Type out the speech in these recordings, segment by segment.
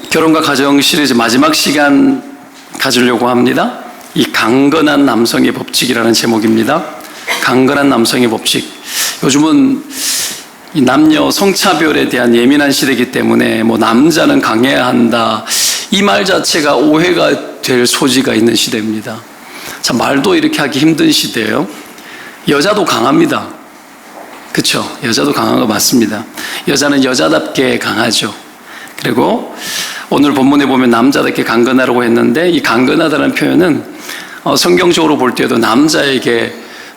결혼과 가정 시리즈 마지막 시간 가지려고 합니다. 이 강건한 남성의 법칙이라는 제목입니다. 강건한 남성의 법칙. 요즘은 이 남녀 성차별에 대한 예민한 시대이기 때문에 남자는 강해야 한다, 이 말 자체가 오해가 될 소지가 있는 시대입니다. 참, 말도 이렇게 하기 힘든 시대예요. 여자도 강합니다. 그렇죠? 여자도 강한 거 맞습니다. 여자는 여자답게 강하죠. 그리고 오늘 본문에 보면 남자답게 강건하라고 했는데, 이 강건하다는 표현은 성경적으로 볼 때도 남자에게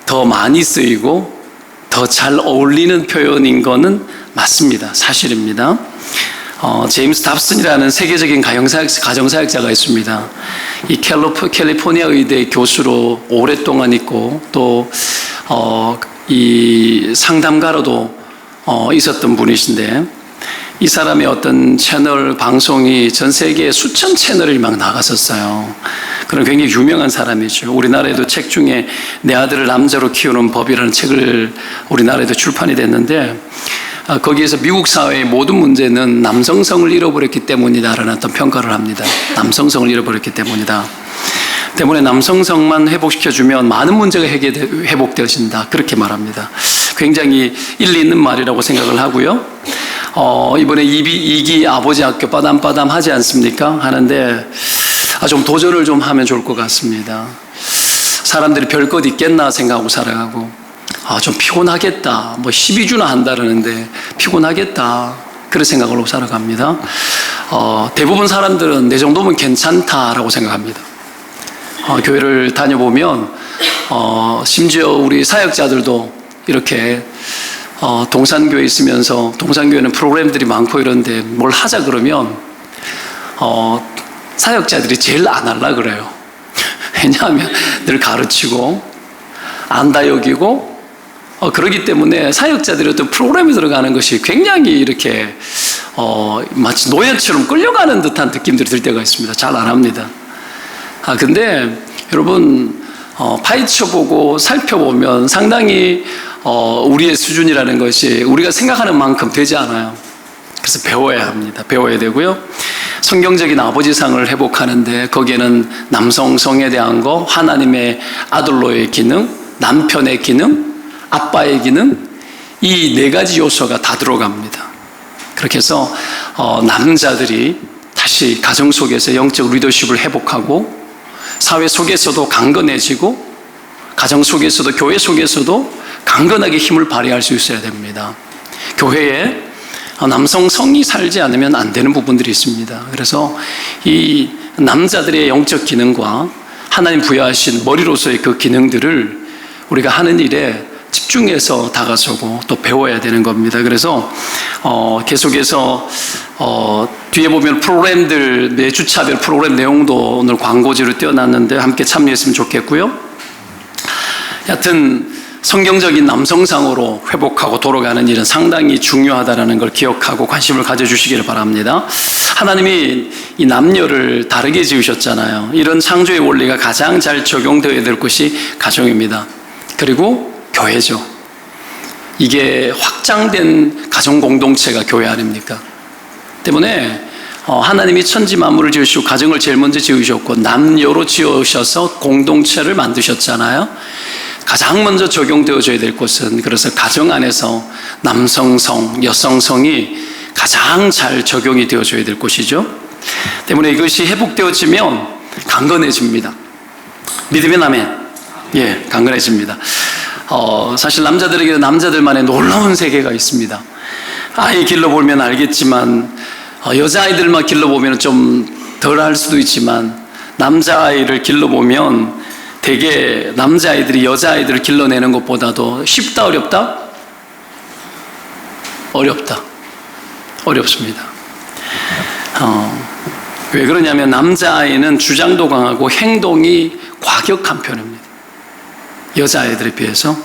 더 많이 쓰이고 더 잘 어울리는 표현인 거는 맞습니다. 사실입니다. 제임스 답슨이라는 세계적인 가정사역자가 있습니다. 이 캘리포니아 의대 교수로 오랫동안 있고, 또 이 상담가로도 있었던 분이신데, 이 사람의 어떤 채널 방송이 전 세계에 수천 채널이 막 나갔었어요. 그런 굉장히 유명한 사람이죠. 우리나라에도 책 중에 내 아들을 남자로 키우는 법이라는 책을 우리나라에도 출판이 됐는데, 거기에서 미국 사회의 모든 문제는 남성성을 잃어버렸기 때문이다라는 어떤 평가를 합니다. 남성성을 잃어버렸기 때문이다. 때문에 남성성만 회복시켜주면 많은 문제가 회복되어진다, 그렇게 말합니다. 굉장히 일리 있는 말이라고 생각을 하고요. 이번에 2기 아버지 학교 빠담빠담 하지 않습니까? 하는데 좀 도전을 좀 하면 좋을 것 같습니다. 사람들이 별것 있겠나 생각하고 살아가고, 좀 피곤하겠다, 12주나 한다는데 피곤하겠다, 그런 생각으로 살아갑니다. 대부분 사람들은 내 정도면 괜찮다라고 생각합니다. 교회를 다녀보면 심지어 우리 사역자들도 이렇게 동산교회 있으면서, 동산교회는 프로그램들이 많고 이런데 뭘 하자 그러면 사역자들이 제일 안 하려고 그래요. 왜냐하면 늘 가르치고 안다 여기고, 그러기 때문에 사역자들이 어떤 프로그램에 들어가는 것이 굉장히 이렇게 마치 노예처럼 끌려가는 듯한 느낌들이 들 때가 있습니다. 잘 안 합니다. 근데 여러분, 파헤쳐보고 살펴보면 상당히 우리의 수준이라는 것이 우리가 생각하는 만큼 되지 않아요. 그래서 배워야 합니다. 배워야 되고요. 성경적인 아버지상을 회복하는데 거기에는 남성성에 대한 거, 하나님의 아들로의 기능, 남편의 기능, 아빠의 기능, 이 4가지 요소가 다 들어갑니다. 그렇게 해서 남자들이 다시 가정 속에서 영적 리더십을 회복하고, 사회 속에서도 강건해지고, 가정 속에서도, 교회 속에서도 강건하게 힘을 발휘할 수 있어야 됩니다. 교회에 남성성이 살지 않으면 안 되는 부분들이 있습니다. 그래서 이 남자들의 영적 기능과 하나님 부여하신 머리로서의 그 기능들을 우리가 하는 일에 집중해서 다가서고 또 배워야 되는 겁니다. 그래서 계속해서 뒤에 보면 프로그램들, 매주차별 프로그램 내용도 오늘 광고지로 띄워놨는데 함께 참여했으면 좋겠고요. 여하튼 성경적인 남성상으로 회복하고 돌아가는 일은 상당히 중요하다는 걸 기억하고 관심을 가져주시기를 바랍니다. 하나님이 이 남녀를 다르게 지으셨잖아요. 이런 창조의 원리가 가장 잘 적용되어야 될 것이 가정입니다. 그리고 교회죠. 이게 확장된 가정 공동체가 교회 아닙니까? 때문에 하나님이 천지 만물을 지으시고 가정을 제일 먼저 지으셨고 남녀로 지으셔서 공동체를 만드셨잖아요. 가장 먼저 적용되어져야 될 것은, 그래서 가정 안에서 남성성, 여성성이 가장 잘 적용이 되어져야 될 것이죠. 때문에 이것이 회복되어지면 강건해집니다. 믿으면 아멘. 예, 강건해집니다. 사실 남자들에게는 남자들만의 놀라운 세계가 있습니다. 아이 길러보면 알겠지만, 여자아이들만 길러보면 좀 덜 할 수도 있지만, 남자아이를 길러보면 되게 남자아이들이 여자아이들을 길러내는 것보다도 쉽다, 어렵다? 어렵다. 어렵습니다. 왜 그러냐면 남자아이는 주장도 강하고 행동이 과격한 편입니다. 여자아이들에 비해서.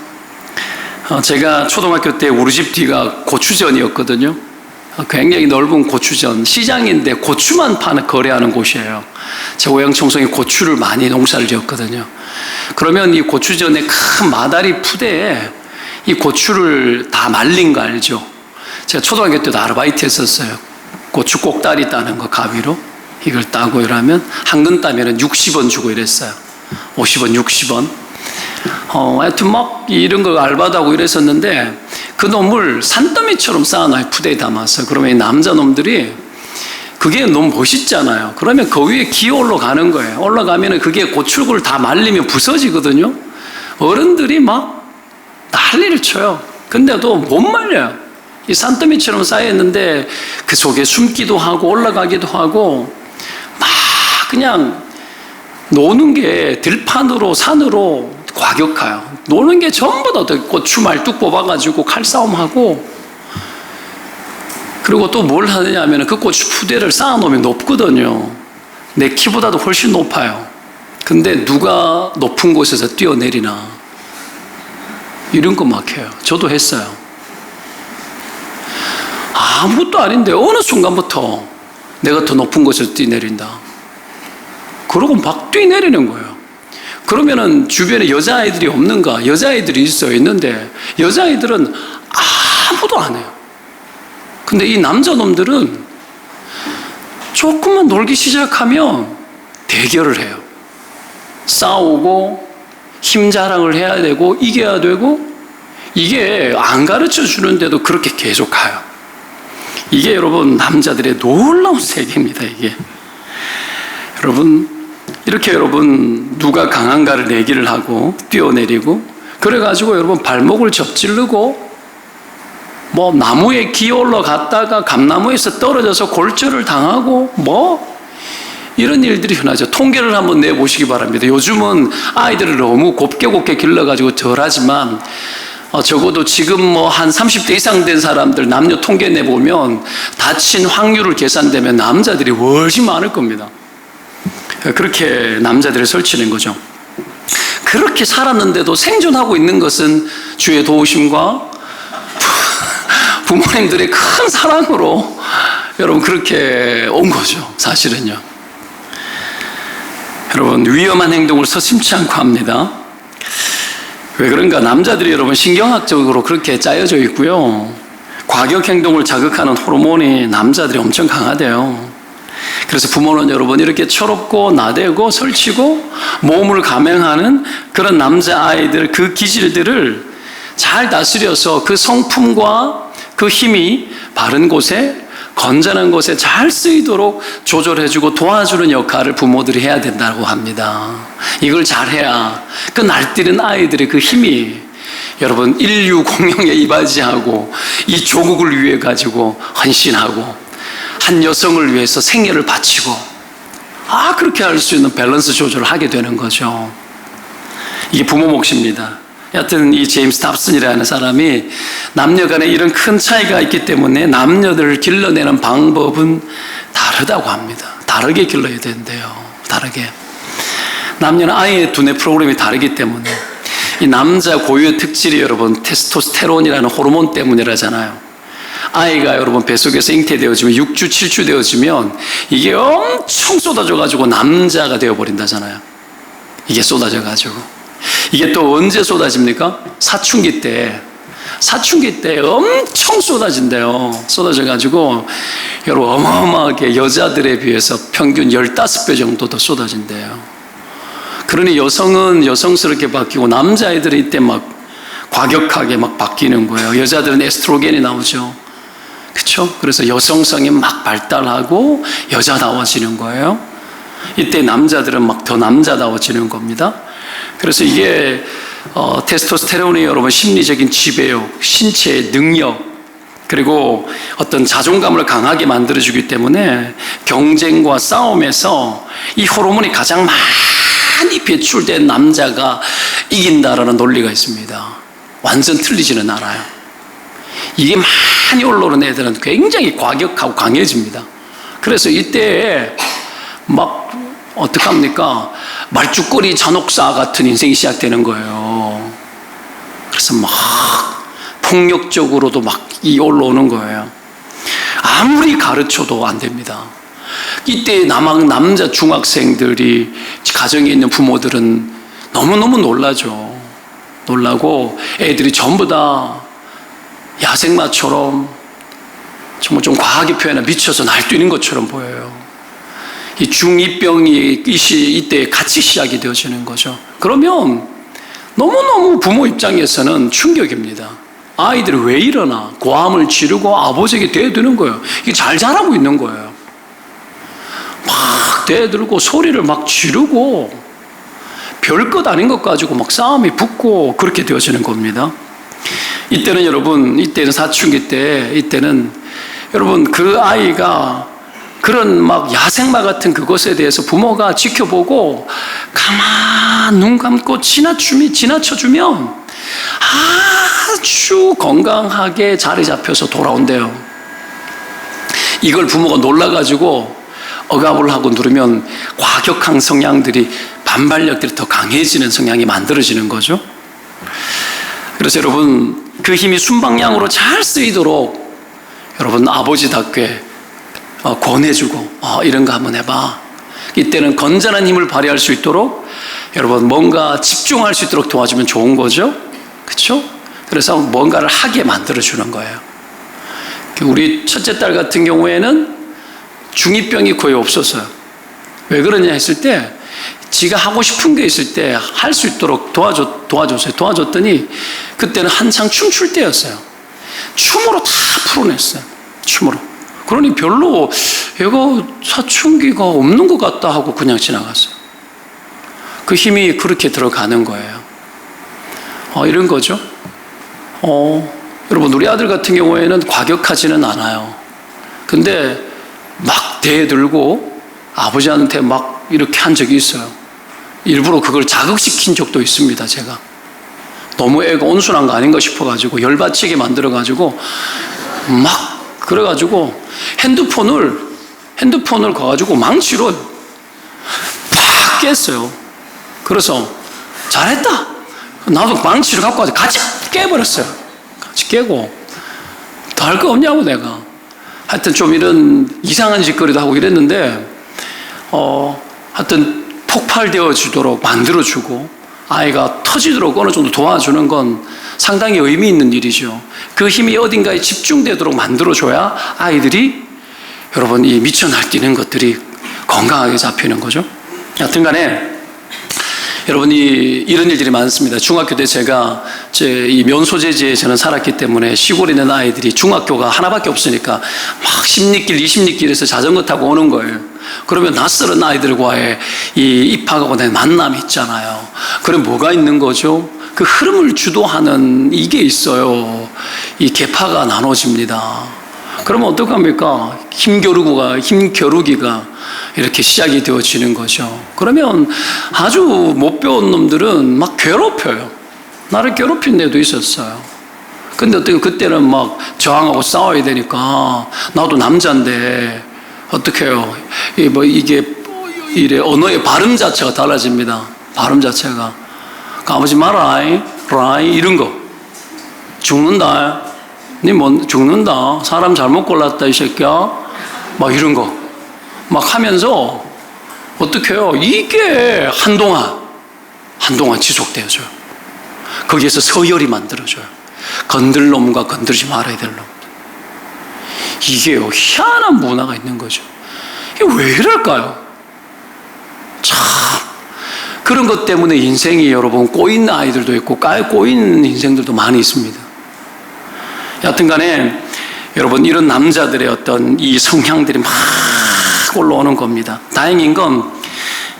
제가 초등학교 때 우리 집 뒤가 고추전이었거든요. 굉장히 넓은 고추전, 시장인데 고추만 거래하는 곳이에요. 제 고향 청송에 고추를 많이 농사를 지었거든요. 그러면 이 고추전에 큰 마다리 푸대에 이 고추를 다 말린 거 알죠? 제가 초등학교 때도 아르바이트 했었어요. 고추 꼭다리 따는 거 가위로 이걸 따고 이러면 한 근 따면은 60원 주고 이랬어요. 50원, 60원. 하여튼 막 이런 거 알바도 하고 이랬었는데 그 놈을 산더미처럼 쌓아놔요. 푸대에 담아서. 그러면 이 남자 놈들이 그게 너무 멋있잖아요. 그러면 그 위에 기어 올라가는 거예요. 올라가면은 그게 고추를 다 말리면 부서지거든요. 어른들이 막 난리를 쳐요. 근데도 못 말려요. 이 산더미처럼 쌓여있는데 그 속에 숨기도 하고 올라가기도 하고 막 그냥 노는 게 들판으로 산으로 과격해요. 노는 게 전부 다 고추 말뚝 뽑아가지고 칼싸움하고 그리고 또 뭘 하느냐 하면 그 고추 푸대를 쌓아놓으면 높거든요. 내 키보다도 훨씬 높아요. 근데 누가 높은 곳에서 뛰어내리나 이런 거 막 해요. 저도 했어요. 아무것도 아닌데 어느 순간부터 내가 더 높은 곳에서 뛰내린다. 그러고 막 뛰내리는 거예요. 그러면은 주변에 여자아이들이 없는가? 여자아이들이 있는데 여자아이들은 아무도 안 해요. 근데 이 남자놈들은 조금만 놀기 시작하면 대결을 해요. 싸우고 힘 자랑을 해야 되고 이겨야 되고 이게 안 가르쳐 주는데도 그렇게 계속 가요. 이게 여러분 남자들의 놀라운 세계입니다. 이게 여러분 이렇게 여러분 누가 강한가를 내기를 하고 뛰어내리고 그래가지고 여러분 발목을 접질르고 뭐 나무에 기어 올라갔다가 감나무에서 떨어져서 골절을 당하고 뭐 이런 일들이 흔하죠. 통계를 한번 내보시기 바랍니다. 요즘은 아이들을 너무 곱게 길러가지고 덜하지만 적어도 지금 뭐 한 30대 이상 된 사람들 남녀 통계 내보면 다친 확률을 계산되면 남자들이 훨씬 많을 겁니다. 그렇게 남자들을 설치는 거죠. 그렇게 살았는데도 생존하고 있는 것은 주의 도우심과 부모님들의 큰 사랑으로 여러분 그렇게 온 거죠. 사실은요. 여러분 위험한 행동을 서슴지 않고 합니다. 왜 그런가? 남자들이 여러분 신경학적으로 그렇게 짜여져 있고요. 과격 행동을 자극하는 호르몬이 남자들이 엄청 강하대요. 그래서 부모는 여러분 이렇게 철없고 나대고 설치고 몸을 감행하는 그런 남자아이들 그 기질들을 잘 다스려서 그 성품과 그 힘이 바른 곳에 건전한 곳에 잘 쓰이도록 조절해주고 도와주는 역할을 부모들이 해야 된다고 합니다. 이걸 잘해야 그 날뛰는 아이들의 그 힘이 여러분 인류 공영에 이바지하고 이 조국을 위해 가지고 헌신하고 한 여성을 위해서 생애를 바치고 그렇게 할 수 있는 밸런스 조절을 하게 되는 거죠. 이게 부모 몫입니다. 여하튼 이 제임스 탑슨이라는 사람이 남녀 간에 이런 큰 차이가 있기 때문에 남녀들을 길러내는 방법은 다르다고 합니다. 다르게 길러야 된대요. 다르게. 남녀는 아예 두뇌 프로그램이 다르기 때문에 이 남자 고유의 특질이 여러분 테스토스테론이라는 호르몬 때문이라잖아요. 아이가 여러분 뱃속에서 잉태되어지면 6주, 7주 되어지면 이게 엄청 쏟아져가지고 남자가 되어버린다잖아요. 이게 쏟아져가지고. 이게 또 언제 쏟아집니까? 사춘기 때 엄청 쏟아진대요. 쏟아져가지고 여러분 어마어마하게 여자들에 비해서 평균 15배 정도 더 쏟아진대요. 그러니 여성은 여성스럽게 바뀌고 남자애들이 이때 막 과격하게 막 바뀌는 거예요. 여자들은 에스트로겐이 나오죠. 그렇죠? 그래서 여성성이 막 발달하고 여자다워지는 거예요. 이때 남자들은 막 더 남자다워지는 겁니다. 그래서 이게 테스토스테론이 여러분 심리적인 지배욕, 신체의 능력, 그리고 어떤 자존감을 강하게 만들어주기 때문에 경쟁과 싸움에서 이 호르몬이 가장 많이 배출된 남자가 이긴다라는 논리가 있습니다. 완전 틀리지는 않아요. 이게 많이 올라오는 애들은 굉장히 과격하고 강해집니다. 그래서 이때에 막 어떡합니까? 말죽거리 잔혹사 같은 인생이 시작되는 거예요. 그래서 막 폭력적으로도 막 올라오는 거예요. 아무리 가르쳐도 안 됩니다. 이때 남자 중학생들이 가정에 있는 부모들은 너무너무 놀라죠. 놀라고 애들이 전부 다 야생마처럼 정말 좀 과하게 표현해 미쳐서 날뛰는 것처럼 보여요. 이 중2병이 이때 같이 시작이 되어지는 거죠. 그러면 너무너무 부모 입장에서는 충격입니다. 아이들이 왜 이러나 고함을 지르고 아버지에게 대드는 거예요. 이게 잘 자라고 있는 거예요. 막 대들고 소리를 막 지르고 별것 아닌 것 가지고 막 싸움이 붙고 그렇게 되어지는 겁니다. 이때는 여러분, 이때는 사춘기 때, 이때는 여러분 그 아이가 그런 막 야생마 같은 그것에 대해서 부모가 지켜보고 가만 눈 감고 지나쳐주면 아주 건강하게 자리 잡혀서 돌아온대요. 이걸 부모가 놀라가지고 억압을 하고 누르면 과격한 성향들이, 반발력들이 더 강해지는 성향이 만들어지는 거죠. 그래서 여러분 그 힘이 순방향으로 잘 쓰이도록 여러분 아버지답게 권해주고 이런 거 한번 해봐. 이때는 건전한 힘을 발휘할 수 있도록 여러분 뭔가 집중할 수 있도록 도와주면 좋은 거죠. 그렇죠? 그래서 뭔가를 하게 만들어주는 거예요. 우리 첫째 딸 같은 경우에는 중2병이 거의 없었어요. 왜 그러냐 했을 때 지가 하고 싶은 게 있을 때 할 수 있도록 도와줬어요. 도와줬더니 그때는 한창 춤출 때였어요. 춤으로 다 풀어냈어요. 춤으로. 그러니 별로 얘가 사춘기가 없는 것 같다 하고 그냥 지나갔어요. 그 힘이 그렇게 들어가는 거예요. 이런 거죠. 여러분 우리 아들 같은 경우에는 과격하지는 않아요. 근데 막 대들고 아버지한테 막 이렇게 한 적이 있어요. 일부러 그걸 자극시킨 적도 있습니다. 제가 너무 애가 온순한 거 아닌가 싶어가지고 열받치게 만들어가지고 막 그래가지고 핸드폰을 가가지고 망치로 팍 깼어요. 그래서 잘했다. 나도 망치를 갖고 와서 같이 깨버렸어요. 같이 깨고 더 할 거 없냐고 내가. 하여튼 좀 이런 이상한 짓거리도 하고 이랬는데 하여튼 폭발되어지도록 만들어주고 아이가 터지도록 어느 정도 도와주는 건 상당히 의미 있는 일이죠. 그 힘이 어딘가에 집중되도록 만들어줘야 아이들이 여러분 이 미쳐 날뛰는 것들이 건강하게 잡히는 거죠. 여튼 간에 여러분 이런 일들이 많습니다. 중학교 때 제가 이 면소재지에 저는 살았기 때문에 시골에 있는 아이들이 중학교가 하나밖에 없으니까 막 10리길, 20리길에서 자전거 타고 오는 거예요. 그러면 낯설은 아이들과의 이 입학하고 된 만남이 있잖아요. 그럼 뭐가 있는 거죠? 그 흐름을 주도하는 이게 있어요. 이 계파가 나눠집니다. 그러면 어떡합니까? 힘겨루기가 이렇게 시작이 되어지는 거죠. 그러면 아주 못 배운 놈들은 막 괴롭혀요. 나를 괴롭힌 애도 있었어요. 근데 어떻게 그때는 막 저항하고 싸워야 되니까 나도 남자인데 어떻게 해요? 이게 이래 언어의 발음 자체가 달라집니다. 발음 자체가. 아버지 말아이, 라이 이런 거. 죽는다. 니 뭐 죽는다. 사람 잘못 골랐다 이 새끼야. 막 이런 거. 막 하면서 어떻게 해요? 이게 한동안 지속되어져요. 거기에서 서열이 만들어져요. 건들 놈과 건들지 말아야 될 놈. 이게요, 희한한 문화가 있는 거죠. 이게 왜 이럴까요? 참, 그런 것 때문에 인생이 여러분 꼬인 아이들도 있고 꼬인 인생들도 많이 있습니다. 여하튼 간에 여러분 이런 남자들의 어떤 이 성향들이 막 올라오는 겁니다. 다행인 건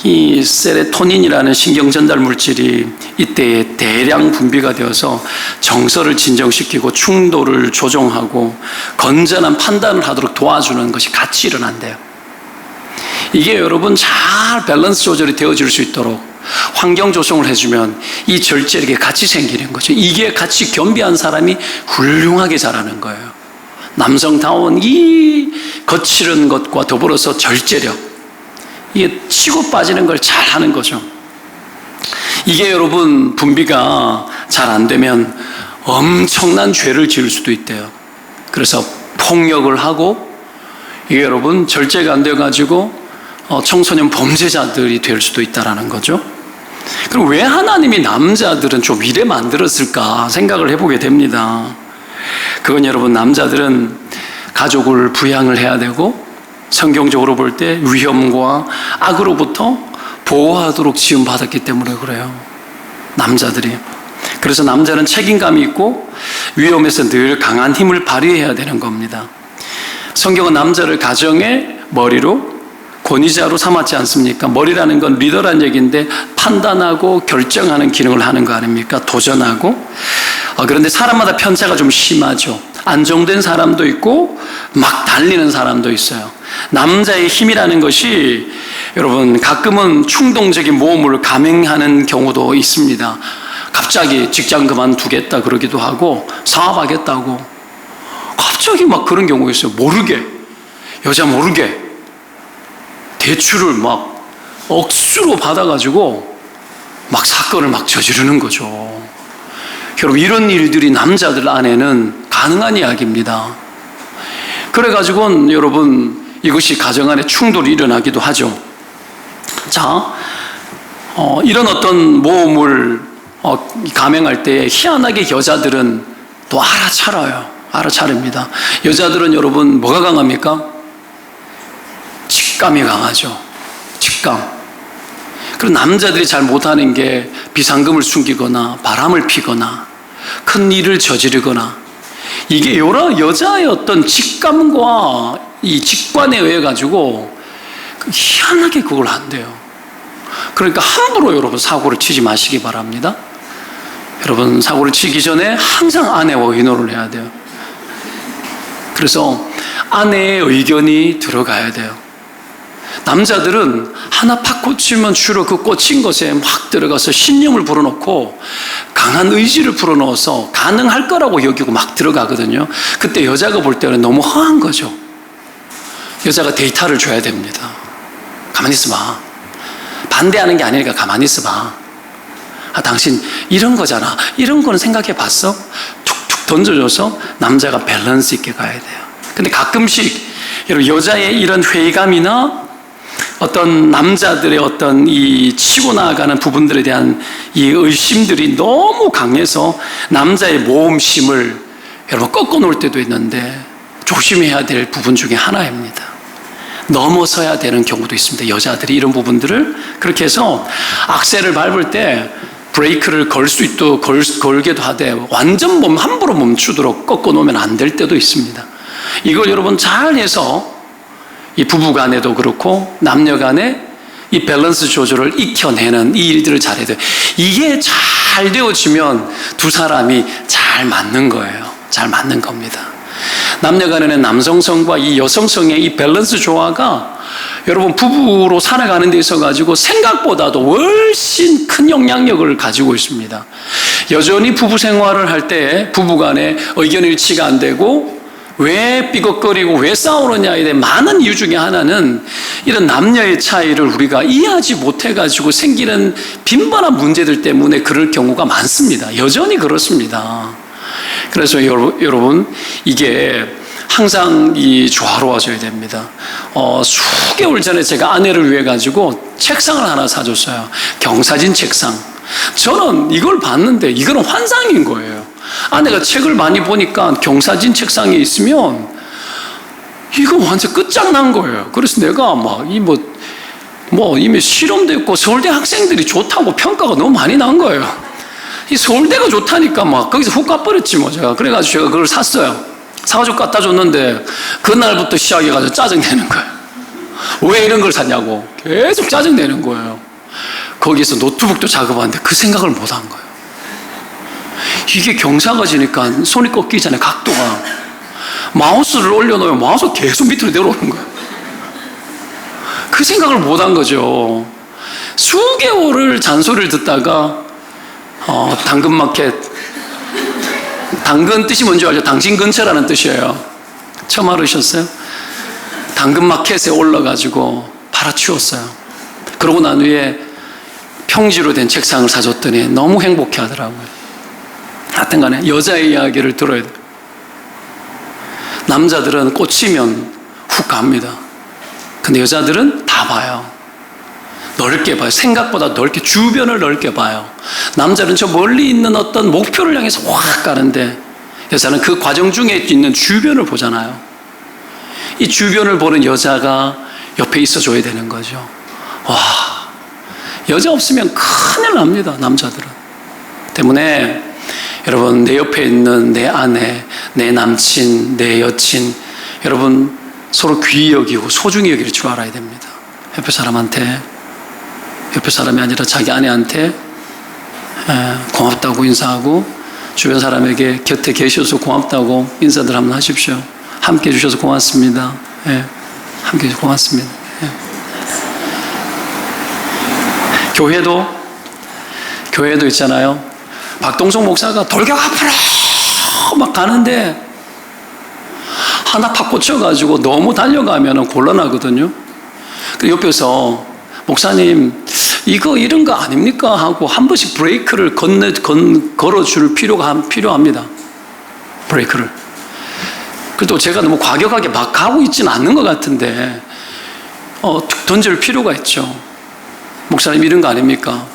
이 세로토닌이라는 신경 전달 물질이 이때 대량 분비가 되어서 정서를 진정시키고 충돌을 조정하고 건전한 판단을 하도록 도와주는 것이 같이 일어난대요. 이게 여러분 잘 밸런스 조절이 되어질 수 있도록 환경 조성을 해주면 이 절제력이 같이 생기는 거죠. 이게 같이 겸비한 사람이 훌륭하게 자라는 거예요. 남성다운 이 거칠은 것과 더불어서 절제력, 이게 치고 빠지는 걸 잘 하는 거죠. 이게 여러분 분비가 잘 안 되면 엄청난 죄를 지을 수도 있대요. 그래서 폭력을 하고 이게 여러분 절제가 안 돼가지고 청소년 범죄자들이 될 수도 있다라는 거죠. 그럼 왜 하나님이 남자들은 좀 이래 만들었을까 생각을 해보게 됩니다. 그건 여러분 남자들은 가족을 부양을 해야 되고, 성경적으로 볼 때 위험과 악으로부터 보호하도록 지음받았기 때문에 그래요. 남자들이. 그래서 남자는 책임감이 있고 위험에서 늘 강한 힘을 발휘해야 되는 겁니다. 성경은 남자를 가정의 머리로, 권위자로 삼았지 않습니까? 머리라는 건 리더란 얘기인데 판단하고 결정하는 기능을 하는 거 아닙니까? 도전하고. 그런데 사람마다 편차가 좀 심하죠. 안정된 사람도 있고 막 달리는 사람도 있어요. 남자의 힘이라는 것이 여러분 가끔은 충동적인 모험을 감행하는 경우도 있습니다. 갑자기 직장 그만두겠다 그러기도 하고 사업하겠다고 갑자기 막 그런 경우가 있어요. 모르게, 여자 모르게 대출을 막 억수로 받아가지고 막 사건을 막 저지르는 거죠. 여러분 이런 일들이 남자들 안에는 가능한 이야기입니다. 그래가지고는 여러분 이것이 가정 안에 충돌이 일어나기도 하죠. 자, 이런 어떤 모험을 감행할 때 희한하게 여자들은 또 알아차립니다. 여자들은 여러분 뭐가 강합니까? 직감이 강하죠. 직감. 그리고 남자들이 잘 못하는 게 비상금을 숨기거나 바람을 피거나 큰 일을 저지르거나, 이게 여자의 어떤 직감과 이 직관에 의해 가지고 희한하게 그걸 한대요. 그러니까 함부로 여러분 사고를 치지 마시기 바랍니다. 여러분 사고를 치기 전에 항상 아내와 의논을 해야 돼요. 그래서 아내의 의견이 들어가야 돼요. 남자들은 하나 팍 꽂히면 주로 그 꽂힌 것에 막 들어가서 신념을 불어넣고 강한 의지를 불어넣어서 가능할 거라고 여기고 막 들어가거든요. 그때 여자가 볼 때는 너무 허한 거죠. 여자가 데이터를 줘야 됩니다. 가만히 있어봐. 반대하는 게 아니니까 가만히 있어봐. 당신 이런 거잖아. 이런 거는 생각해 봤어? 툭툭 던져줘서 남자가 밸런스 있게 가야 돼요. 근데 가끔씩 여자의 이런 회의감이나 어떤 남자들의 어떤 이 치고 나가는 부분들에 대한 이 의심들이 너무 강해서 남자의 모험심을 여러분 꺾어 놓을 때도 있는데 조심해야 될 부분 중에 하나입니다. 넘어서야 되는 경우도 있습니다. 여자들이 이런 부분들을 그렇게 해서 악셀을 밟을 때 브레이크를 걸 수 있도록 걸게도 하되 완전 함부로 멈추도록 꺾어 놓으면 안 될 때도 있습니다. 이걸 여러분 잘 해서 이 부부 간에도 그렇고 남녀 간에 이 밸런스 조절을 익혀내는 이 일들을 잘해야 돼요. 이게 잘 되어지면 두 사람이 잘 맞는 거예요. 잘 맞는 겁니다. 남녀 간에는 남성성과 이 여성성의 이 밸런스 조화가 여러분 부부로 살아가는 데 있어 가지고 생각보다도 훨씬 큰 영향력을 가지고 있습니다. 여전히 부부 생활을 할 때 부부 간에 의견 일치가 안 되고 왜 삐걱거리고 왜 싸우느냐에 대해 많은 이유 중에 하나는 이런 남녀의 차이를 우리가 이해하지 못해가지고 생기는 빈번한 문제들 때문에 그럴 경우가 많습니다. 여전히 그렇습니다. 그래서 여러분 이게 항상 이 조화로워져야 됩니다. 수개월 전에 제가 아내를 위해 가지고 책상을 하나 사줬어요. 경사진 책상. 저는 이걸 봤는데 이거는 환상인 거예요. 아내가 책을 많이 보니까 경사진 책상에 있으면 이거 완전 끝장난 거예요. 그래서 내가 이미 실험도 했고 서울대 학생들이 좋다고 평가가 너무 많이 난 거예요. 이 서울대가 좋다니까 막 거기서 훅 가버렸지 뭐 제가. 그래가지고 제가 그걸 샀어요. 사가지고 갖다 줬는데 그날부터 시작해가지고 짜증내는 거예요. 왜 이런 걸 샀냐고 계속 짜증내는 거예요. 거기서 노트북도 작업하는데 그 생각을 못 한 거예요. 이게 경사가 지니까 손이 꺾이잖아요. 각도가. 마우스를 올려놓으면 마우스가 계속 밑으로 내려오는 거예요. 그 생각을 못 한 거죠. 수개월을 잔소리를 듣다가 당근마켓, 당근 뜻이 뭔지 알죠? 당신 근처라는 뜻이에요. 처음 알으셨어요? 당근마켓에 올라가지고 팔아치웠어요. 그러고 난 후에 평지로 된 책상을 사줬더니 너무 행복해 하더라고요. 하여튼 간에 여자의 이야기를 들어야 돼요. 남자들은 꽂히면 훅 갑니다. 근데 여자들은 다 봐요. 넓게 봐요. 생각보다 넓게, 주변을 넓게 봐요. 남자는 저 멀리 있는 어떤 목표를 향해서 확 가는데 여자는 그 과정 중에 있는 주변을 보잖아요. 이 주변을 보는 여자가 옆에 있어줘야 되는 거죠. 와, 여자 없으면 큰일 납니다, 남자들은. 때문에 여러분, 내 옆에 있는 내 아내, 내 남친, 내 여친, 여러분 서로 귀히 여기고 소중히 여길 줄 알아야 됩니다. 옆에 사람한테, 옆에 사람이 아니라 자기 아내한테 고맙다고 인사하고, 주변 사람에게 곁에 계셔서 고맙다고 인사들 한번 하십시오. 함께 해주셔서 고맙습니다. 함께 해주셔서 고맙습니다. 교회도 있잖아요. 박동성 목사가 돌격 앞으로 막 가는데 하나 팍 꽂혀가지고 너무 달려가면 곤란하거든요. 그 옆에서 목사님 이거 이런 거 아닙니까? 하고 한 번씩 브레이크를 걸어줄 필요가 필요합니다. 브레이크를. 그래도 제가 너무 과격하게 막 가고 있지는 않는 것 같은데 던질 필요가 있죠. 목사님 이런 거 아닙니까?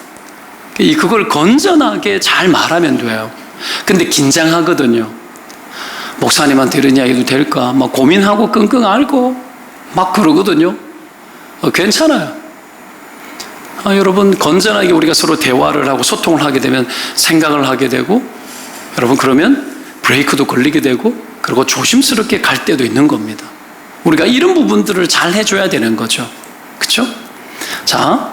그걸 건전하게 잘 말하면 돼요. 근데 긴장하거든요. 목사님한테 이런 이야기도 될까? 막 고민하고 끙끙 앓고 막 그러거든요. 괜찮아요. 여러분, 건전하게 우리가 서로 대화를 하고 소통을 하게 되면 생각을 하게 되고, 여러분 그러면 브레이크도 걸리게 되고, 그리고 조심스럽게 갈 때도 있는 겁니다. 우리가 이런 부분들을 잘 해줘야 되는 거죠. 그렇죠? 자,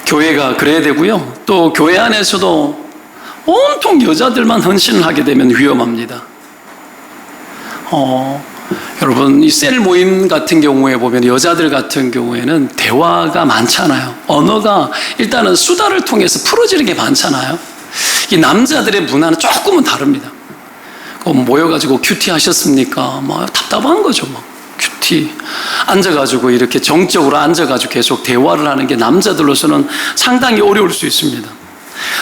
교회가 그래야 되고요. 또 교회 안에서도 온통 여자들만 헌신을 하게 되면 위험합니다. 여러분, 이 셀 모임 같은 경우에 보면 여자들 같은 경우에는 대화가 많잖아요. 언어가 일단은 수다를 통해서 풀어지는 게 많잖아요. 이 남자들의 문화는 조금은 다릅니다. 모여가지고 큐티 하셨습니까? 막 답답한 거죠. 막 큐티 앉아가지고 이렇게 정적으로 앉아가지고 계속 대화를 하는 게 남자들로서는 상당히 어려울 수 있습니다.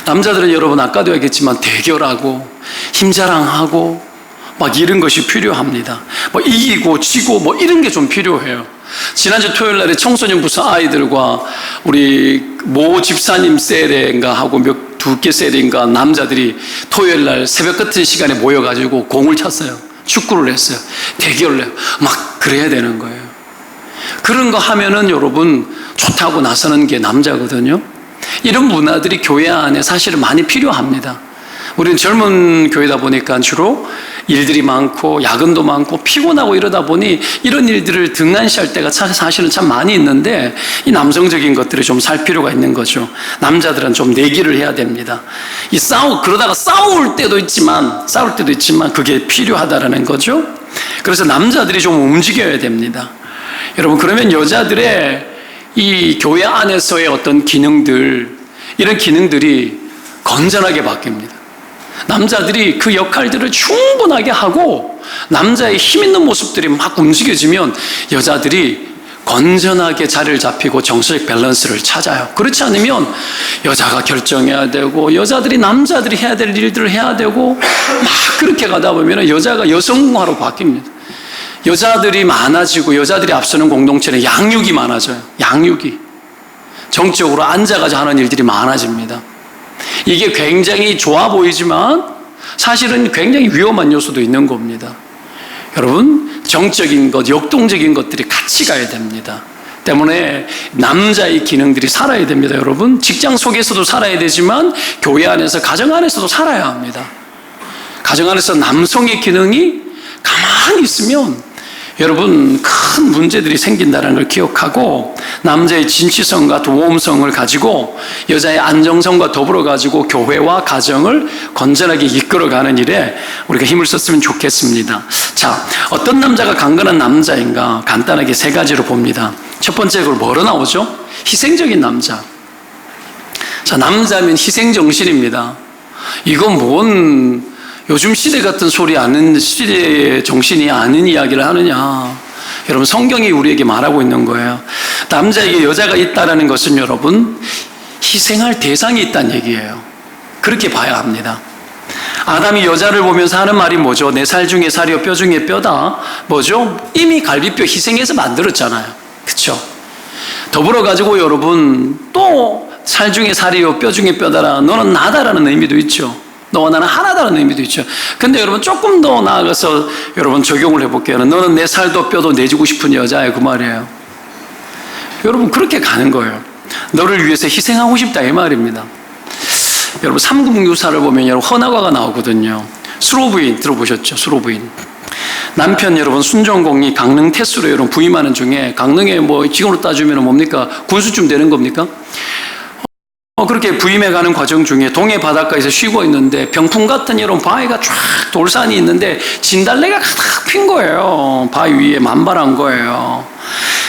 남자들은 여러분 아까도 얘기했지만 대결하고 힘자랑하고 막 이런 것이 필요합니다. 뭐 이기고 지고 뭐 이런 게 좀 필요해요. 지난주 토요일 날에 청소년 부서 아이들과 우리 모 집사님 셀인가 하고 두 개 셀인가 남자들이 토요일 날 새벽 같은 시간에 모여가지고 공을 찼어요. 축구를 했어요. 대결을 해요. 막 그래야 되는 거예요. 그런 거 하면은 여러분 좋다고 나서는 게 남자거든요. 이런 문화들이 교회 안에 사실은 많이 필요합니다. 우리는 젊은 교회다 보니까 주로 일들이 많고 야근도 많고 피곤하고 이러다 보니 이런 일들을 등한시할 때가 사실은 참 많이 있는데, 이 남성적인 것들을 좀 살 필요가 있는 거죠. 남자들은 좀 내기를 해야 됩니다. 그러다가 싸울 때도 있지만 그게 필요하다라는 거죠. 그래서 남자들이 좀 움직여야 됩니다. 여러분, 그러면 여자들의 이 교회 안에서의 어떤 기능들, 이런 기능들이 건전하게 바뀝니다. 남자들이 그 역할들을 충분하게 하고 남자의 힘 있는 모습들이 막 움직여지면 여자들이 건전하게 자리를 잡히고 정서적 밸런스를 찾아요. 그렇지 않으면 여자가 결정해야 되고 남자들이 해야 될 일들을 해야 되고 막 그렇게 가다 보면 여자가 여성화로 바뀝니다. 여자들이 많아지고 여자들이 앞서는 공동체는 양육이 많아져요. 양육이 정적으로 앉아가지고 하는 일들이 많아집니다. 이게 굉장히 좋아 보이지만 사실은 굉장히 위험한 요소도 있는 겁니다. 여러분, 정적인 것, 역동적인 것들이 같이 가야 됩니다. 때문에 남자의 기능들이 살아야 됩니다. 여러분, 직장 속에서도 살아야 되지만 교회 안에서, 가정 안에서도 살아야 합니다. 가정 안에서 남성의 기능이 가만히 있으면 여러분 큰 문제들이 생긴다는 걸 기억하고, 남자의 진취성과 모험성을 가지고 여자의 안정성과 더불어 가지고 교회와 가정을 건전하게 이끌어가는 일에 우리가 힘을 썼으면 좋겠습니다. 자, 어떤 남자가 강건한 남자인가 간단하게 세 가지로 봅니다. 첫 번째, 그걸 뭐로 나오죠? 희생적인 남자. 자, 남자면 희생정신입니다. 이건 뭔 요즘 시대 같은 소리 아는, 시대의 정신이 아닌 이야기를 하느냐. 여러분, 성경이 우리에게 말하고 있는 거예요. 남자에게 여자가 있다는 것은 여러분 희생할 대상이 있다는 얘기예요. 그렇게 봐야 합니다. 아담이 여자를 보면서 하는 말이 뭐죠? 내 살 중에 살이요 뼈 중에 뼈다. 뭐죠? 이미 갈비뼈 희생해서 만들었잖아요. 그렇죠? 더불어 가지고 여러분 또 살 중에 살이요 뼈 중에 뼈다라, 너는 나다라는 의미도 있죠. 너와 나는 하나다라는 의미도 있죠. 근데 여러분 조금 더 나아가서 여러분 적용을 해볼게요. 너는 내 살도 뼈도 내주고 싶은 여자야, 그 말이에요. 여러분 그렇게 가는 거예요. 너를 위해서 희생하고 싶다 이 말입니다. 여러분 삼국유사를 보면 여러분 헌화가가 나오거든요. 수로부인 들어보셨죠? 수로부인. 남편 여러분 순종공이 강릉 태수로 여러분 부임하는 중에, 강릉에 뭐 지금으로 따지면 뭡니까? 군수쯤 되는 겁니까? 그렇게 부임해 가는 과정 중에 동해 바닷가에서 쉬고 있는데 병풍 같은 여러분 바위가 쫙 돌산이 있는데 진달래가 가득 핀 거예요. 바위 위에 만발한 거예요.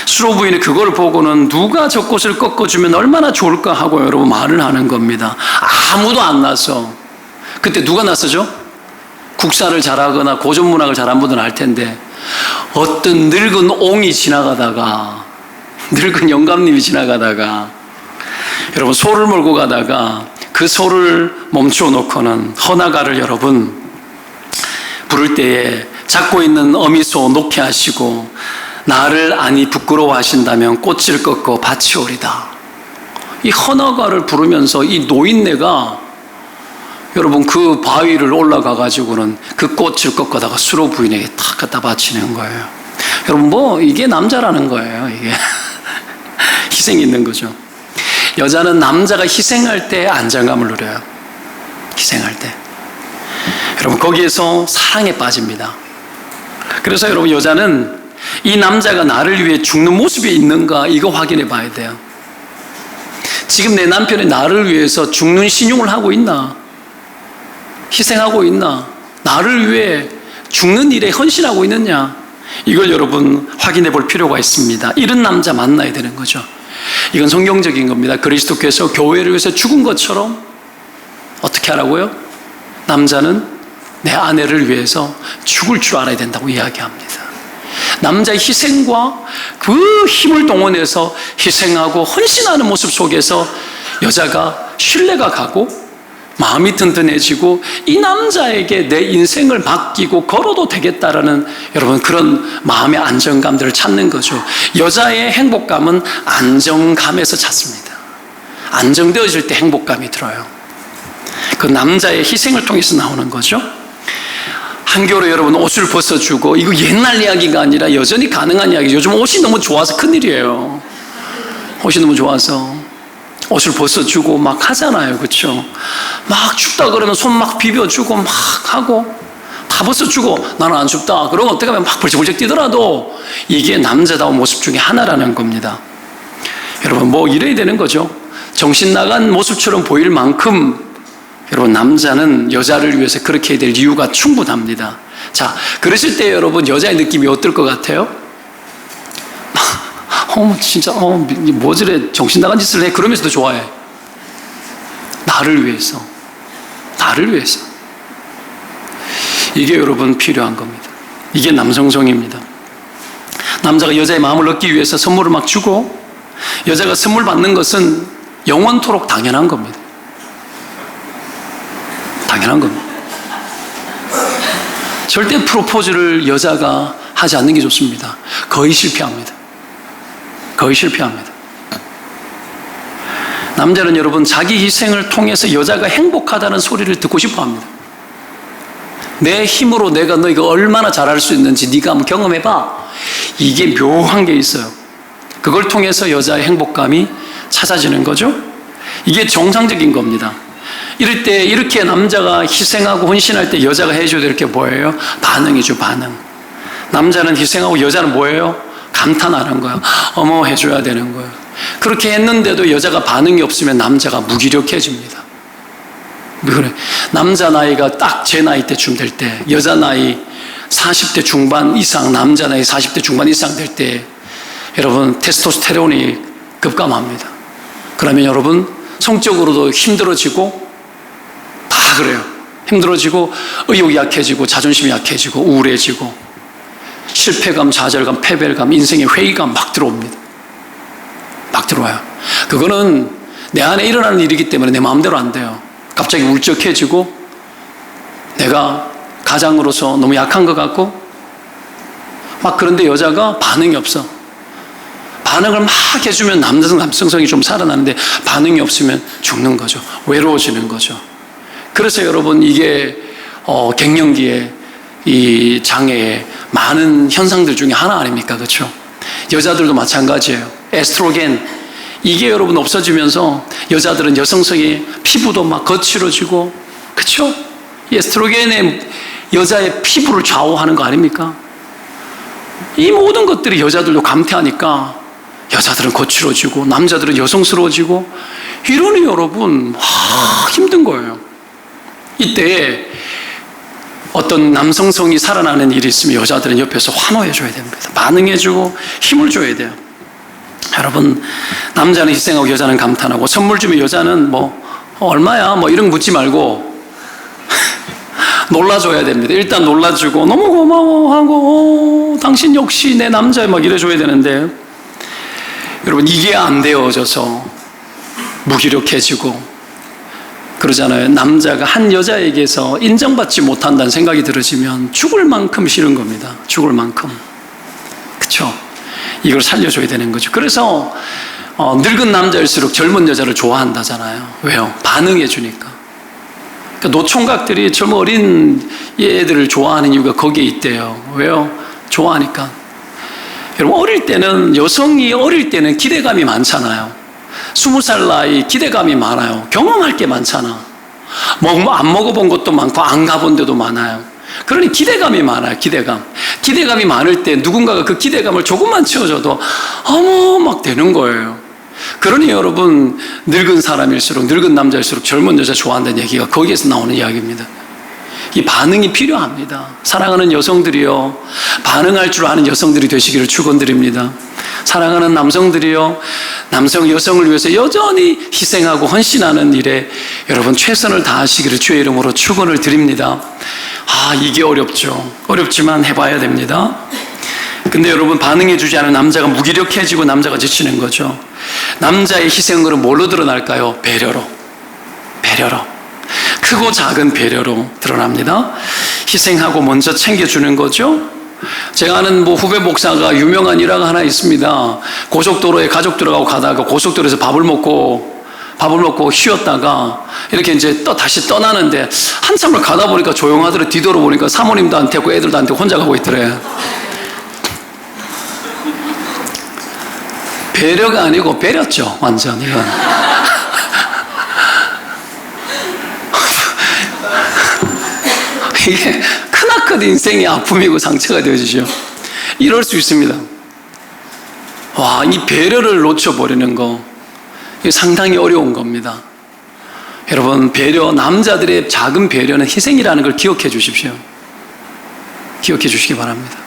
수로 부인이 그걸 보고는 누가 저 꽃을 꺾어주면 얼마나 좋을까 하고 여러분 말을 하는 겁니다. 아무도 안 났어. 그때 누가 났어죠? 국사를 잘하거나 고전문학을 잘한 분들은 알 텐데, 어떤 늙은 옹이 지나가다가, 늙은 영감님이 지나가다가 여러분 소를 몰고 가다가 그 소를 멈추어 놓고는 헌화가를 여러분 부를 때에 잡고 있는 어미소 놓게 하시고 나를 아니 부끄러워하신다면 꽃을 꺾어 밭이 오리다. 이 헌화가를 부르면서 이 노인네가 여러분 그 바위를 올라가 가지고는 그 꽃을 꺾어다가 수로 부인에게 탁 갖다 바치는 거예요. 여러분 뭐 이게 남자라는 거예요. 이게 희생이 있는 거죠. 여자는 남자가 희생할 때 안정감을 누려요. 희생할 때. 여러분 거기에서 사랑에 빠집니다. 그래서 여러분 여자는 이 남자가 나를 위해 죽는 모습이 있는가 이거 확인해 봐야 돼요. 지금 내 남편이 나를 위해서 죽는 신용을 하고 있나? 희생하고 있나? 나를 위해 죽는 일에 헌신하고 있느냐? 이걸 여러분 확인해 볼 필요가 있습니다. 이런 남자 만나야 되는 거죠. 이건 성경적인 겁니다. 그리스도께서 교회를 위해서 죽은 것처럼 어떻게 하라고요? 남자는 내 아내를 위해서 죽을 줄 알아야 된다고 이야기합니다. 남자의 희생과 그 힘을 동원해서 희생하고 헌신하는 모습 속에서 여자가 신뢰가 가고 마음이 든든해지고 이 남자에게 내 인생을 맡기고 걸어도 되겠다라는 여러분 그런 마음의 안정감들을 찾는 거죠. 여자의 행복감은 안정감에서 찾습니다. 안정되어질 때 행복감이 들어요. 그 남자의 희생을 통해서 나오는 거죠. 한겨울에 여러분 옷을 벗어주고, 이거 옛날 이야기가 아니라 여전히 가능한 이야기죠. 요즘 옷이 너무 좋아서 큰일이에요. 옷이 너무 좋아서 옷을 벗어주고 막 하잖아요. 그렇죠? 막 춥다 그러면 손 막 비벼주고 막 하고 다 벗어주고 나는 안 춥다 그러면 어떻게 하면 막 벌쩍벌쩍 뛰더라도 이게 남자다운 모습 중에 하나라는 겁니다. 여러분 뭐 이래야 되는 거죠. 정신 나간 모습처럼 보일 만큼 여러분 남자는 여자를 위해서 그렇게 해야 될 이유가 충분합니다. 자, 그랬을 때 여러분 여자의 느낌이 어떨 것 같아요? 진짜 뭐 저래 정신 나간 짓을 해 그러면서도 좋아해. 나를 위해서 이게 여러분 필요한 겁니다. 이게 남성성입니다. 남자가 여자의 마음을 얻기 위해서 선물을 막 주고 여자가 선물 받는 것은 영원토록 당연한 겁니다. 당연한 겁니다. 절대 프로포즈를 여자가 하지 않는 게 좋습니다. 거의 실패합니다. 남자는 여러분 자기 희생을 통해서 여자가 행복하다는 소리를 듣고 싶어 합니다. 내 힘으로 내가 너 이거 얼마나 잘할 수 있는지 네가 한번 경험해봐. 이게 묘한 게 있어요. 그걸 통해서 여자의 행복감이 찾아지는 거죠. 이게 정상적인 겁니다. 이럴 때 이렇게 남자가 희생하고 헌신할 때 여자가 해줘야 될 게 뭐예요? 반응이죠. 반응. 남자는 희생하고 여자는 뭐예요? 감탄하는 거예요. 어머 해줘야 되는 거예요. 그렇게 했는데도 여자가 반응이 없으면 남자가 무기력해집니다. 그래. 남자 나이가 딱 제 나이 때쯤 될 때, 여자 나이 40대 중반 이상, 남자 나이 40대 중반 이상 될 때 여러분 테스토스테론이 급감합니다. 그러면 여러분 성적으로도 힘들어지고 다 그래요. 힘들어지고 의욕이 약해지고 자존심이 약해지고 우울해지고 실패감, 좌절감, 패배감, 인생의 회의감 막 들어옵니다. 막 들어와요. 그거는 내 안에 일어나는 일이기 때문에 내 마음대로 안 돼요. 갑자기 울적해지고 내가 가장으로서 너무 약한 것 같고 막 그런데 여자가 반응이 없어. 반응을 막 해주면 남성성이 좀 살아나는데 반응이 없으면 죽는 거죠. 외로워지는 거죠. 그래서 여러분 이게 갱년기에 이 장애의 많은 현상들 중에 하나 아닙니까? 그렇죠? 여자들도 마찬가지예요. 에스트로겐 이게 여러분 없어지면서 여자들은 여성성의 피부도 막 거칠어지고, 그렇죠? 에스트로겐의 여자의 피부를 좌우하는 거 아닙니까? 이 모든 것들이 여자들도 감퇴하니까 여자들은 거칠어지고 남자들은 여성스러워지고 이러니 여러분 힘든 거예요. 이때 어떤 남성성이 살아나는 일이 있으면 여자들은 옆에서 환호해줘야 됩니다. 반응해주고 힘을 줘야 돼요. 여러분, 남자는 희생하고 여자는 감탄하고, 선물 주면 여자는 얼마야? 이런 거 묻지 말고 놀라줘야 됩니다. 일단 놀라주고 너무 고마워하고 당신 역시 내 남자야 막 이래줘야 되는데, 여러분 이게 안 되어져서 무기력해지고 그러잖아요. 남자가 한 여자에게서 인정받지 못한다는 생각이 들어지면 죽을 만큼 싫은 겁니다. 죽을 만큼. 그렇죠? 이걸 살려줘야 되는 거죠. 그래서 늙은 남자일수록 젊은 여자를 좋아한다잖아요. 왜요? 반응해 주니까. 그러니까 노총각들이 젊은 어린 애들을 좋아하는 이유가 거기에 있대요. 왜요? 좋아하니까. 여러분, 어릴 때는, 여성이 어릴 때는 기대감이 많잖아요. 20살 나이 기대감이 많아요. 경험할 게 많잖아. 안 먹어본 것도 많고 안 가본 데도 많아요. 그러니 기대감이 많아요. 기대감이 많을 때 누군가가 그 기대감을 조금만 채워줘도 어머 막 되는 거예요. 그러니 여러분, 늙은 남자일수록 젊은 여자 좋아한다는 얘기가 거기에서 나오는 이야기입니다. 이 반응이 필요합니다. 사랑하는 여성들이요, 반응할 줄 아는 여성들이 되시기를 축원드립니다. 사랑하는 남성들이요, 여성을 위해서 여전히 희생하고 헌신하는 일에 여러분 최선을 다하시기를 주의 이름으로 축원을 드립니다. 이게 어렵죠. 어렵지만 해봐야 됩니다. 근데 여러분, 반응해주지 않은 남자가 무기력해지고 남자가 지치는 거죠. 남자의 희생으로 뭘로 드러날까요? 배려로. 크고 작은 배려로 드러납니다. 희생하고 먼저 챙겨주는 거죠. 제가 아는 후배 목사가 유명한 일화가 하나 있습니다. 고속도로에 가족 들어가고 가다가 고속도로에서 밥을 먹고 쉬었다가 이렇게 이제 다시 떠나는데 한참을 가다 보니까 조용하더래. 뒤돌아보니까 사모님도 안 태우고 애들도 안 태우고 혼자 가고 있더래. 배려가 아니고 배렸죠, 완전. 이건. 이게 크나큰 인생의 아픔이고 상처가 되어지죠. 이럴 수 있습니다. 이 배려를 놓쳐버리는 거, 이게 상당히 어려운 겁니다. 여러분, 남자들의 작은 배려는 희생이라는 걸 기억해 주십시오. 기억해 주시기 바랍니다.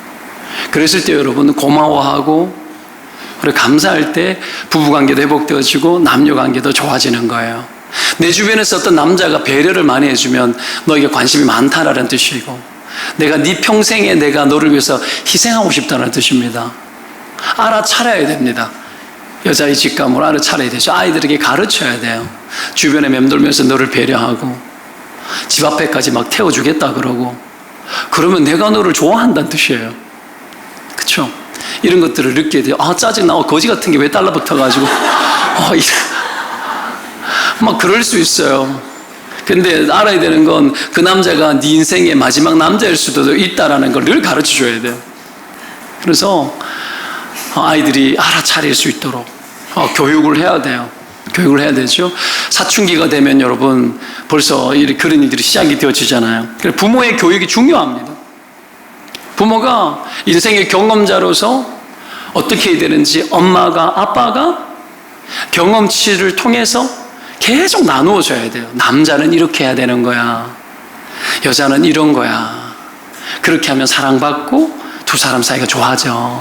그랬을 때 여러분, 고마워하고 그리고 감사할 때 부부관계도 회복되어지고 남녀관계도 좋아지는 거예요. 내 주변에서 어떤 남자가 배려를 많이 해주면 너에게 관심이 많다라는 뜻이고, 내가 네 평생에 내가 너를 위해서 희생하고 싶다는 뜻입니다. 알아차려야 됩니다. 여자의 직감으로 알아차려야 되죠. 아이들에게 가르쳐야 돼요. 주변에 맴돌면서 너를 배려하고 집 앞에까지 막 태워주겠다 그러고, 그러면 내가 너를 좋아한다는 뜻이에요. 그렇죠? 이런 것들을 느끼게 돼요. 짜증나. 거지 같은 게 왜 달라붙어가지고 막 그럴 수 있어요. 근데 알아야 되는 건 그 남자가 네 인생의 마지막 남자일 수도 있다라는 걸 늘 가르쳐 줘야 돼요. 그래서 아이들이 알아차릴 수 있도록 교육을 해야 돼요. 교육을 해야 되죠. 사춘기가 되면 여러분 벌써 그런 일들이 시작이 되어지잖아요. 그래서 부모의 교육이 중요합니다. 부모가 인생의 경험자로서 어떻게 해야 되는지 엄마가, 아빠가 경험치를 통해서 계속 나누어줘야 돼요. 남자는 이렇게 해야 되는 거야. 여자는 이런 거야. 그렇게 하면 사랑받고 두 사람 사이가 좋아져.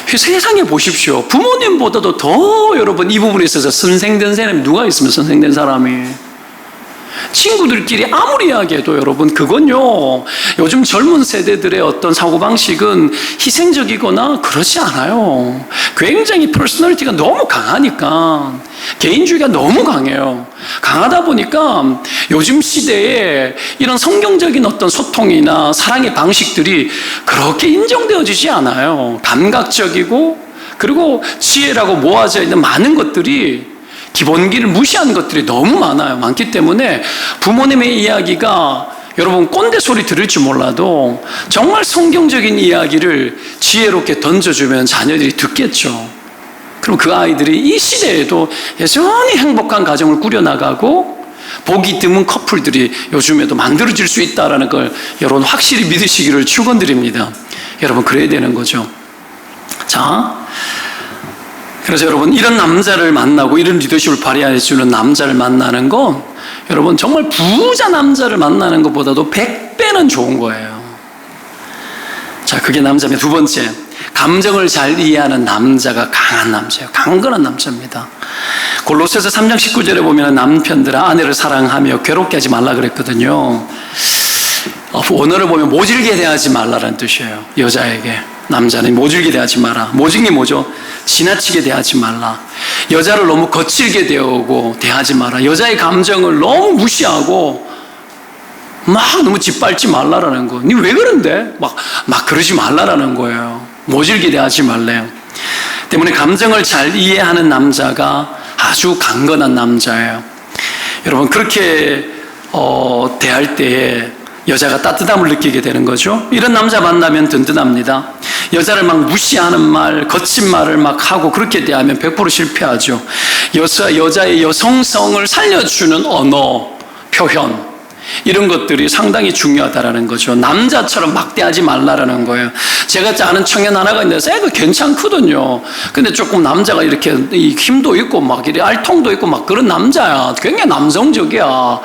세상에 보십시오. 부모님보다도 더 여러분 이 부분에 있어서 선생된 사람이 누가 있으면 선생된 사람이. 친구들끼리 아무리 이야기해도 여러분 그건요, 요즘 젊은 세대들의 어떤 사고방식은 희생적이거나 그렇지 않아요. 굉장히 퍼스널리티가 너무 강하니까, 개인주의가 너무 강해요. 강하다 보니까 요즘 시대에 이런 성경적인 어떤 소통이나 사랑의 방식들이 그렇게 인정되어지지 않아요. 감각적이고 그리고 지혜라고 모아져 있는 많은 것들이 기본기를 무시한 것들이 너무 많아요. 많기 때문에 부모님의 이야기가 여러분 꼰대 소리 들을지 몰라도 정말 성경적인 이야기를 지혜롭게 던져주면 자녀들이 듣겠죠. 그럼 그 아이들이 이 시대에도 여전히 행복한 가정을 꾸려나가고 보기 드문 커플들이 요즘에도 만들어질 수 있다는 걸 여러분 확실히 믿으시기를 축원드립니다. 여러분 그래야 되는 거죠. 자, 그래서 여러분 이런 남자를 만나고 이런 리더십을 발휘해 주는 남자를 만나는 건 여러분 정말 부자 남자를 만나는 것보다도 100배는 좋은 거예요. 자, 그게 남자입니다. 두 번째, 감정을 잘 이해하는 남자가 강한 남자예요. 강건한 남자입니다. 골로새서 3장 19절에 보면 남편들아 아내를 사랑하며 괴롭게 하지 말라 그랬거든요. 원어를 보면 모질게 대하지 말라라는 뜻이에요. 여자에게. 남자는 모질게 대하지 마라. 모진 게 뭐죠? 지나치게 대하지 말라. 여자를 너무 거칠게 대하고 대하지 마라. 여자의 감정을 너무 무시하고 막 너무 짓밟지 말라라는 거. 니 왜 그런데? 막 그러지 말라라는 거예요. 모질게 대하지 말래요. 때문에 감정을 잘 이해하는 남자가 아주 강건한 남자예요. 여러분 그렇게 대할 때에 여자가 따뜻함을 느끼게 되는 거죠. 이런 남자 만나면 든든합니다. 여자를 막 무시하는 말, 거친 말을 막 하고 그렇게 대하면 100% 실패하죠. 여자의 여성성을 살려주는 언어, 표현 이런 것들이 상당히 중요하다라는 거죠. 남자처럼 막대하지 말라라는 거예요. 제가 아는 청년 하나가 있는데 애가 괜찮거든요. 근데 조금 남자가 이렇게 힘도 있고 막 이렇게 알통도 있고 막 그런 남자야. 굉장히 남성적이야.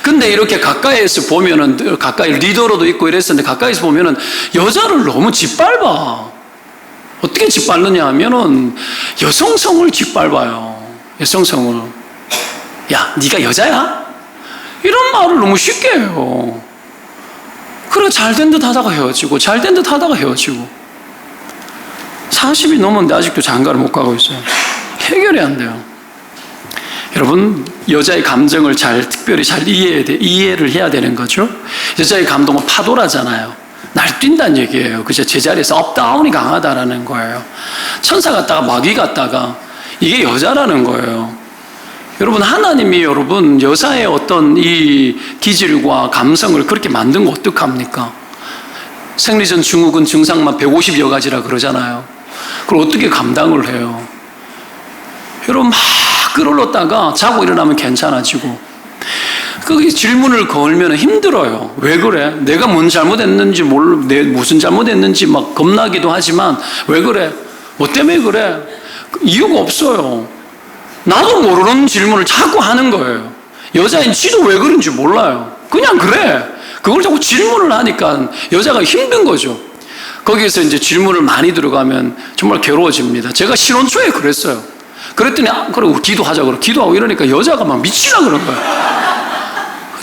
근데 이렇게 가까이에서 보면은 가까이 리더로도 있고 이랬었는데 가까이서 보면은 여자를 너무 짓밟아. 어떻게 짓밟느냐 하면은 여성성을 짓밟아요. 여성성을. 야, 네가 여자야? 이런 말을 너무 쉽게 해요. 그래 잘된 듯 하다가 헤어지고 잘된 듯 하다가 헤어지고 40이 넘었는데 아직도 장가를 못 가고 있어요. 해결이 안 돼요. 여러분 여자의 감정을 특별히 잘 이해를 해야 되는 거죠. 여자의 감동은 파도라잖아요. 날뛴다는 얘기예요. 그죠? 제자리에서 업다운이 강하다라는 거예요. 천사 같다가 마귀 같다가 이게 여자라는 거예요. 여러분 하나님이 여러분 여자의 어떤 이 기질과 감성을 그렇게 만든 거 어떡합니까? 생리전 증후군 증상만 150여 가지라 그러잖아요. 그걸 어떻게 감당을 해요? 여러분 막 끌어올렸다가 자고 일어나면 괜찮아지고 그 질문을 걸면 힘들어요. 왜 그래? 내가 뭔 잘못했는지 무슨 잘못했는지 막 겁나기도 하지만 왜 그래? 뭐 때문에 그래? 이유가 없어요. 나도 모르는 질문을 자꾸 하는 거예요. 여자인 지도 왜 그런지 몰라요. 그냥 그래. 그걸 자꾸 질문을 하니까 여자가 힘든 거죠. 거기에서 이제 질문을 많이 들어가면 정말 괴로워집니다. 제가 신혼 초에 그랬어요. 그랬더니 그리고 기도하자고 기도하고 이러니까 여자가 막 미치라 그런 거예요.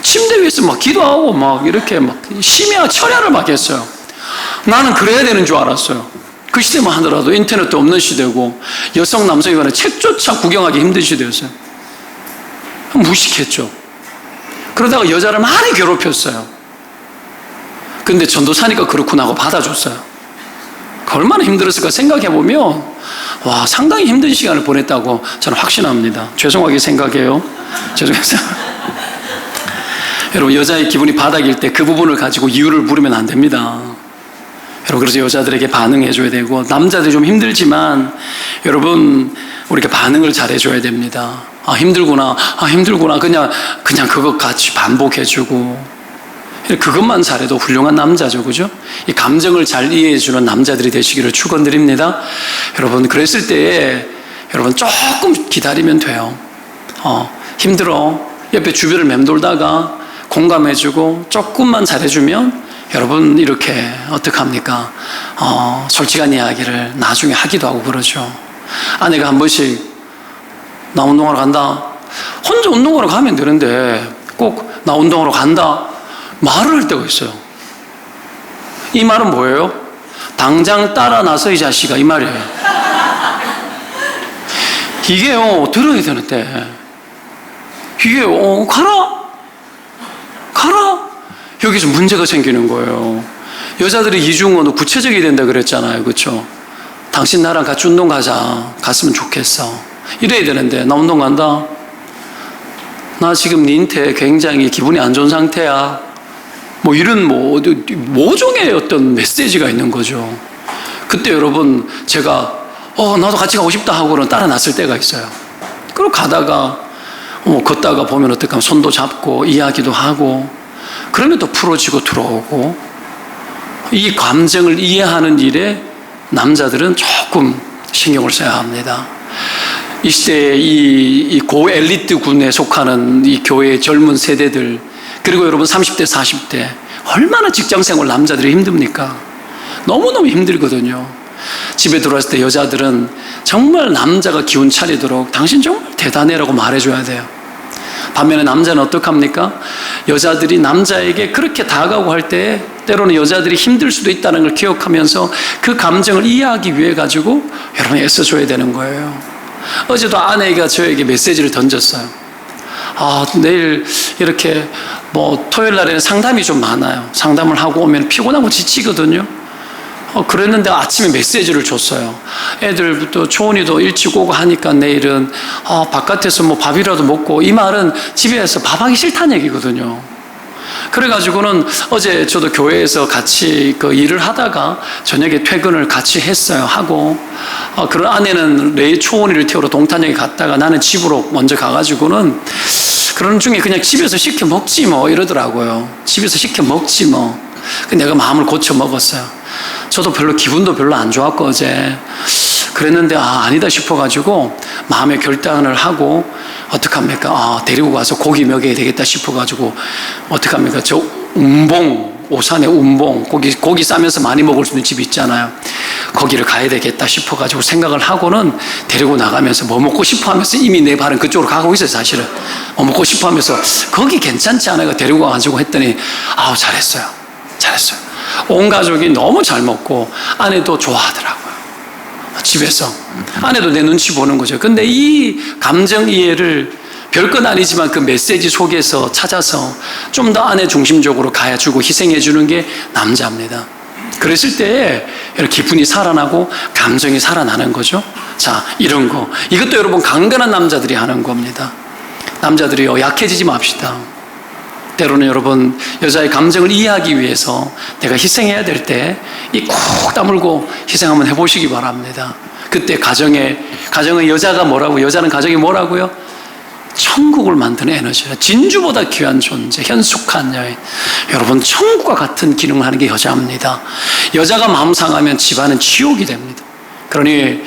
침대 위에서 막 기도하고 막 이렇게 막 심야 철야를 막 했어요. 나는 그래야 되는 줄 알았어요. 그 시대만 하더라도 인터넷도 없는 시대고 여성 남성이 간에 책조차 구경하기 힘든 시대였어요. 무식했죠. 그러다가 여자를 많이 괴롭혔어요. 근데 전도사니까 그렇구나 하고 받아줬어요. 얼마나 힘들었을까 생각해보면 와 상당히 힘든 시간을 보냈다고 저는 확신합니다. 죄송하게 생각해요. 죄송해서 여러분 여자의 기분이 바닥일 때 그 부분을 가지고 이유를 부르면 안 됩니다. 여러분 그래서 여자들에게 반응해줘야 되고 남자들이 좀 힘들지만 여러분 우리가 반응을 잘해줘야 됩니다. 아 힘들구나 그냥 그거 같이 반복해주고 그것만 잘해도 훌륭한 남자죠. 그죠? 이 감정을 잘 이해해주는 남자들이 되시기를 축원드립니다. 여러분 그랬을 때에 여러분 조금 기다리면 돼요. 힘들어 옆에 주변을 맴돌다가 공감해주고 조금만 잘해주면 여러분 이렇게 어떡합니까? 솔직한 이야기를 나중에 하기도 하고 그러죠. 아내가 한 번씩 나 운동하러 간다. 혼자 운동하러 가면 되는데 꼭 나 운동하러 간다 말을 할 때가 있어요. 이 말은 뭐예요? 당장 따라 나서 이 자식아 이 말이에요. 이게요 들어야 되는데 이게요 가라 여기서 문제가 생기는 거예요. 여자들이 이중언어 구체적이 된다 그랬잖아요. 그렇죠? 당신 나랑 같이 운동 갔으면 좋겠어. 이래야 되는데 나 운동 간다. 나 지금 니한테 굉장히 기분이 안 좋은 상태야. 뭐 이런 모종의 어떤 메시지가 있는 거죠. 그때 여러분 제가 나도 같이 가고 싶다 하고는 따라 났을 때가 있어요. 그리고 가다가 걷다가 보면 어떡 하면 손도 잡고 이야기도 하고 그러면 또 풀어지고 들어오고 이 감정을 이해하는 일에 남자들은 조금 신경을 써야 합니다. 이 시대에 이 고엘리트 군에 속하는 이 교회의 젊은 세대들 그리고 여러분 30대 40대 얼마나 직장생활 남자들이 힘듭니까? 너무너무 힘들거든요. 집에 들어왔을 때 여자들은 정말 남자가 기운 차리도록 당신 정말 대단해라고 말해줘야 돼요. 반면에 남자는 어떡합니까? 여자들이 남자에게 그렇게 다가가고 할 때 때로는 여자들이 힘들 수도 있다는 걸 기억하면서 그 감정을 이해하기 위해 가지고 여러분이 애써줘야 되는 거예요. 어제도 아내가 저에게 메시지를 던졌어요. 내일 이렇게 토요일 날에는 상담이 좀 많아요. 상담을 하고 오면 피곤하고 지치거든요. 그랬는데 아침에 메시지를 줬어요. 애들부터 초원이도 일찍 오고 하니까 내일은 바깥에서 밥이라도 먹고, 이 말은 집에서 밥하기 싫다는 얘기거든요. 그래가지고는 어제 저도 교회에서 같이 그 일을 하다가 저녁에 퇴근을 같이 했어요. 하고 그런 아내는 내일 초원이를 태우러 동탄역에 갔다가 나는 집으로 먼저 가가지고는 그런 중에 그냥 집에서 시켜 먹지 이러더라고요. 집에서 시켜 먹지 내가 마음을 고쳐 먹었어요. 저도 기분도 별로 안 좋았고 어제 그랬는데 아니다 싶어가지고 마음의 결단을 하고 어떡합니까? 데리고 가서 고기 먹여야 되겠다 싶어가지고 어떡합니까? 저 오산의 고기 싸면서 많이 먹을 수 있는 집 있잖아요. 거기를 가야 되겠다 싶어가지고 생각을 하고는 데리고 나가면서 먹고 싶어 하면서 이미 내 발은 그쪽으로 가고 있어요. 사실은 먹고 싶어 하면서 거기 괜찮지 않아요? 데리고 가가지고 했더니 잘했어요. 온 가족이 너무 잘 먹고 아내도 좋아하더라고요. 집에서 아내도 내 눈치 보는 거죠. 근데 이 감정 이해를 별건 아니지만 그 메시지 속에서 찾아서 좀 더 아내 중심적으로 가야주고 희생해주는 게 남자입니다. 그랬을 때 기분이 살아나고 감정이 살아나는 거죠. 자, 이런 거 이것도 여러분 강건한 남자들이 하는 겁니다. 남자들이요, 약해지지 맙시다. 때로는 여러분 여자의 감정을 이해하기 위해서 내가 희생해야 될 때 이 꼭 다물고 희생 한번 해보시기 바랍니다. 그때 가정의 여자가 뭐라고, 여자는 가정이 뭐라고요? 천국을 만드는 에너지라. 진주보다 귀한 존재, 현숙한 여인. 여러분 천국과 같은 기능을 하는 게 여자입니다. 여자가 마음 상하면 집안은 지옥이 됩니다. 그러니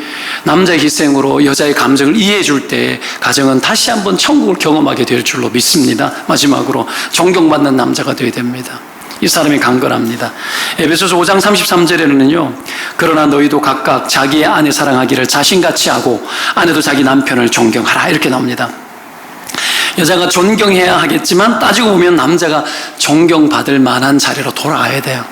남자의 희생으로 여자의 감정을 이해해 줄 때 가정은 다시 한번 천국을 경험하게 될 줄로 믿습니다. 마지막으로 존경받는 남자가 되어야 됩니다. 이 사람이 강건합니다. 에베소서 5장 33절에는요, 그러나 너희도 각각 자기의 아내 사랑하기를 자신같이 하고 아내도 자기 남편을 존경하라, 이렇게 나옵니다. 여자가 존경해야 하겠지만 따지고 보면 남자가 존경받을 만한 자리로 돌아가야 돼요.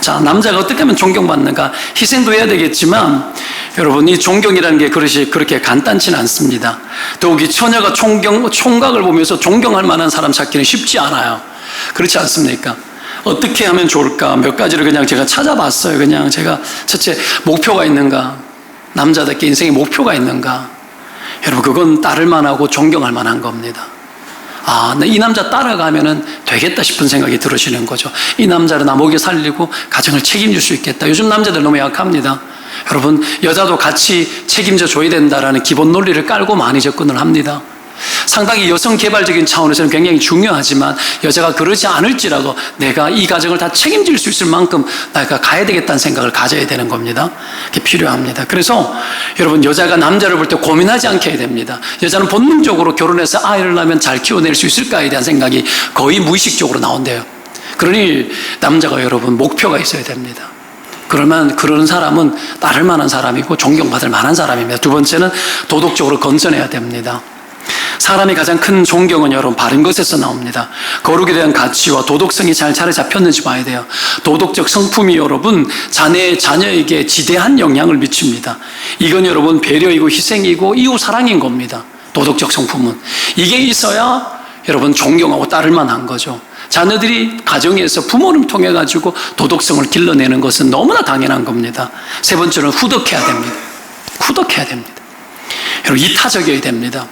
자, 남자가 어떻게 하면 존경받는가? 희생도 해야 되겠지만 여러분 이 존경이라는 게 그렇게 간단치는 않습니다. 더욱이 처녀가 총각을 보면서 존경할 만한 사람 찾기는 쉽지 않아요. 그렇지 않습니까? 어떻게 하면 좋을까? 몇 가지를 그냥 제가 찾아봤어요. 그냥 제가 첫째, 목표가 있는가? 남자답게 인생에 목표가 있는가? 여러분 그건 따를 만하고 존경할 만한 겁니다. 이 남자 따라가면은 되겠다 싶은 생각이 들으시는 거죠. 이 남자를 나 먹여 살리고 가정을 책임질 수 있겠다. 요즘 남자들 너무 약합니다. 여러분 여자도 같이 책임져 줘야 된다라는 기본 논리를 깔고 많이 접근을 합니다. 상당히 여성 개발적인 차원에서는 굉장히 중요하지만 여자가 그러지 않을지라도 내가 이 가정을 다 책임질 수 있을 만큼 내가 가야 되겠다는 생각을 가져야 되는 겁니다. 그게 필요합니다. 그래서 여러분 여자가 남자를 볼 때 고민하지 않게 해야 됩니다. 여자는 본능적으로 결혼해서 아이를 낳으면 잘 키워낼 수 있을까에 대한 생각이 거의 무의식적으로 나온대요. 그러니 남자가 여러분 목표가 있어야 됩니다. 그러면 그런 사람은 따를 만한 사람이고 존경받을 만한 사람입니다. 두 번째는 도덕적으로 건전해야 됩니다. 사람이 가장 큰 존경은 여러분 바른 것에서 나옵니다. 거룩에 대한 가치와 도덕성이 잘 자리 잡혔는지 봐야 돼요. 도덕적 성품이 여러분 자녀에게 지대한 영향을 미칩니다. 이건 여러분 배려이고 희생이고 이웃 사랑인 겁니다. 도덕적 성품은 이게 있어야 여러분 존경하고 따를 만한 거죠. 자녀들이 가정에서 부모를 통해 가지고 도덕성을 길러내는 것은 너무나 당연한 겁니다. 세 번째는 후덕해야 됩니다. 여러분 이타적이어야 됩니다.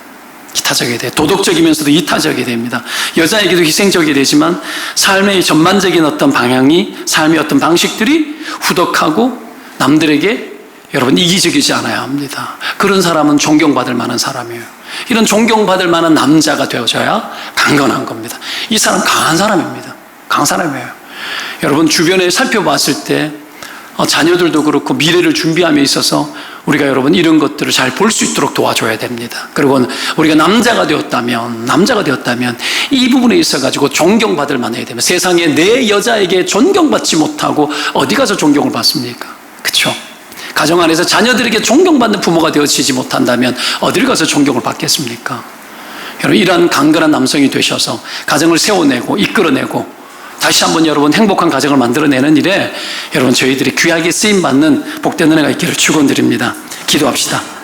이타적이 돼. 도덕적이면서도 이타적이 됩니다. 여자에게도 희생적이 되지만 삶의 전반적인 어떤 방향이, 삶의 어떤 방식들이 후덕하고 남들에게 여러분 이기적이지 않아야 합니다. 그런 사람은 존경받을 만한 사람이에요. 이런 존경받을 만한 남자가 되어져야 강건한 겁니다. 이 사람 강한 사람입니다. 강한 사람이에요. 여러분 주변에 살펴봤을 때 자녀들도 그렇고 미래를 준비함에 있어서 우리가 여러분 이런 것들을 잘 볼 수 있도록 도와줘야 됩니다. 그리고 우리가 남자가 되었다면 이 부분에 있어가지고 존경받을 만해야 됩니다. 세상에 내 여자에게 존경받지 못하고 어디 가서 존경을 받습니까? 그렇죠? 가정 안에서 자녀들에게 존경받는 부모가 되어지지 못한다면 어딜 가서 존경을 받겠습니까? 여러분 이러한 강건한 남성이 되셔서 가정을 세워내고 이끌어내고 다시 한번 여러분 행복한 가정을 만들어내는 일에 여러분 저희들이 귀하게 쓰임받는 복된 은혜가 있기를 축원드립니다. 기도합시다.